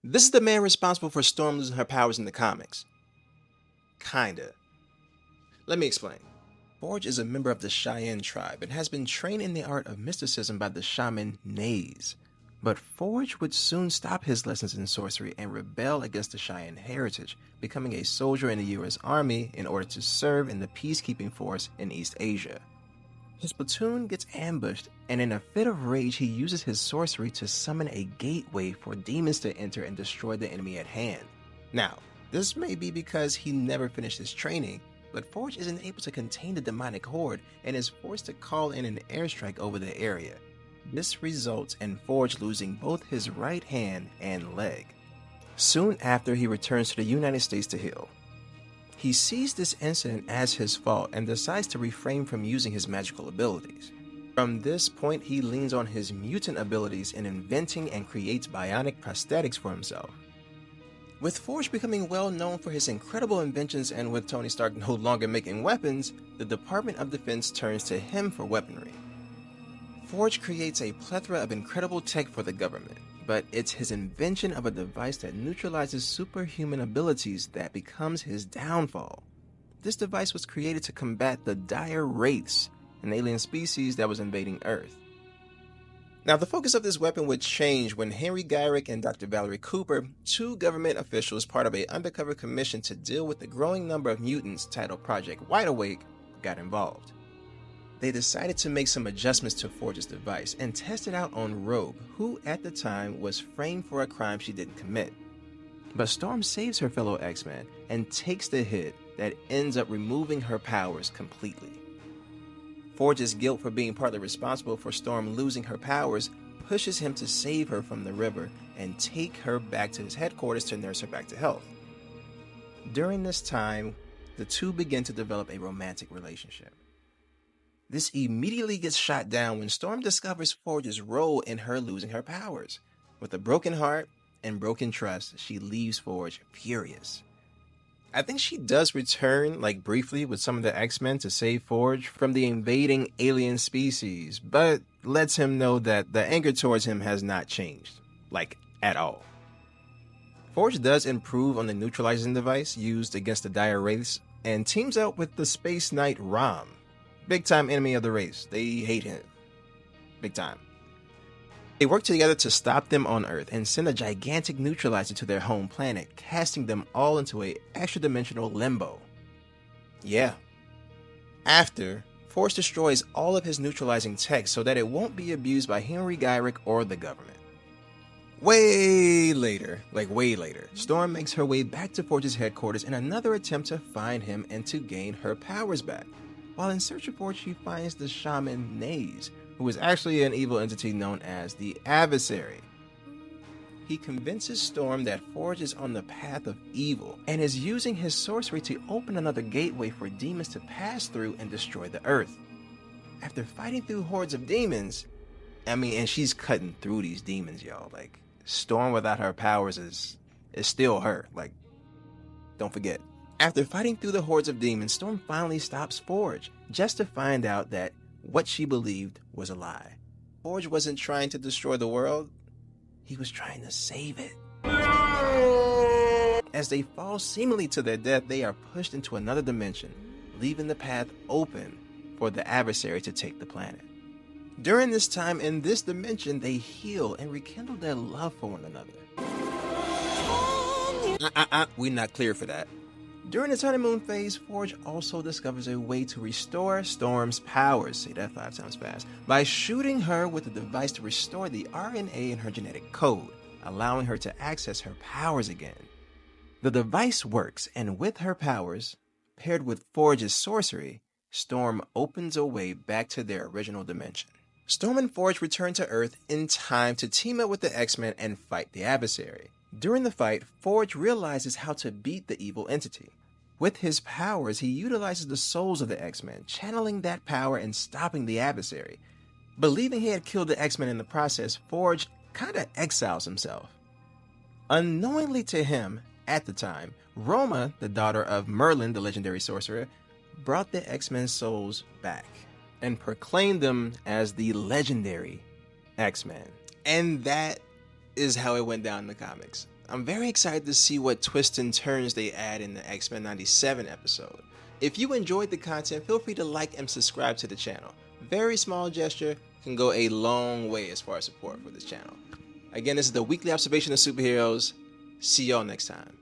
This is the man responsible for Storm losing her powers in the comics. Kinda. Let me explain. Forge is a member of the Cheyenne tribe and has been trained in the art of mysticism by the shaman Naze. But Forge would soon stop his lessons in sorcery and rebel against the Cheyenne heritage, becoming a soldier in the US Army in order to serve in the peacekeeping force in East Asia. His platoon gets ambushed, and in a fit of rage, he uses his sorcery to summon a gateway for demons to enter and destroy the enemy at hand. Now, this may be because he never finished his training, but Forge isn't able to contain the demonic horde and is forced to call in an airstrike over the area. This results in Forge losing both his right hand and leg. Soon after, he returns to the United States to heal. He sees this incident as his fault and decides to refrain from using his magical abilities. From this point, he leans on his mutant abilities in inventing and creates bionic prosthetics for himself. With Forge becoming well known for his incredible inventions and with Tony Stark no longer making weapons, the Department of Defense turns to him for weaponry. Forge creates a plethora of incredible tech for the government, but it's his invention of a device that neutralizes superhuman abilities that becomes his downfall. This device was created to combat the dire wraiths, an alien species that was invading Earth. Now, the focus of this weapon would change when Henry Gyrick and Dr. Valerie Cooper, two government officials part of an undercover commission to deal with the growing number of mutants titled Project Wide Awake, got involved. They decided to make some adjustments to Forge's device and test it out on Rogue, who at the time was framed for a crime she didn't commit. But Storm saves her fellow X-Men and takes the hit that ends up removing her powers completely. Forge's guilt for being partly responsible for Storm losing her powers pushes him to save her from the river and take her back to his headquarters to nurse her back to health. During this time, the two begin to develop a romantic relationship. This immediately gets shot down when Storm discovers Forge's role in her losing her powers. With a broken heart and broken trust, she leaves Forge furious. I think she does return, briefly with some of the X-Men to save Forge from the invading alien species, but lets him know that the anger towards him has not changed, at all. Forge does improve on the neutralizing device used against the dire wraiths and teams up with the Space Knight Rom. Big time enemy of the race. They hate him. Big time. They work together to stop them on Earth and send a gigantic neutralizer to their home planet, casting them all into a extra-dimensional limbo. Yeah. After, Forge destroys all of his neutralizing tech so that it won't be abused by Henry Gyrick or the government. Way later, Storm makes her way back to Forge's headquarters in another attempt to find him and to gain her powers back. While in search of Forge, she finds the shaman Naze, who is actually an evil entity known as the Adversary. He convinces Storm that Forge is on the path of evil and is using his sorcery to open another gateway for demons to pass through and destroy the Earth. After fighting through hordes of demons, and she's cutting through these demons, y'all. Storm without her powers is still her. Don't forget. After fighting through the hordes of demons, Storm finally stops Forge, just to find out that what she believed was a lie. Forge wasn't trying to destroy the world, he was trying to save it. As they fall seemingly to their death, they are pushed into another dimension, leaving the path open for the Adversary to take the planet. During this time in this dimension, they heal and rekindle their love for one another. We're not clear for that. During his honeymoon phase, Forge also discovers a way to restore Storm's powers, say that 5 times fast, by shooting her with a device to restore the RNA in her genetic code, allowing her to access her powers again. The device works, and with her powers, paired with Forge's sorcery, Storm opens a way back to their original dimension. Storm and Forge return to Earth in time to team up with the X-Men and fight the Adversary. During the fight, Forge realizes how to beat the evil entity. With his powers, he utilizes the souls of the X-Men, channeling that power and stopping the Adversary. Believing he had killed the X-Men in the process, Forge kinda exiles himself. Unknowingly to him, at the time, Roma, the daughter of Merlin, the legendary sorcerer, brought the X-Men souls back and proclaimed them as the legendary X-Men. And that is how it went down in the comics. I'm very excited to see what twists and turns they add in the X-Men 97 episode. If you enjoyed the content, feel free to like and subscribe to the channel. Very small gesture can go a long way as far as support for this channel. Again, this is the weekly observation of superheroes. See y'all next time.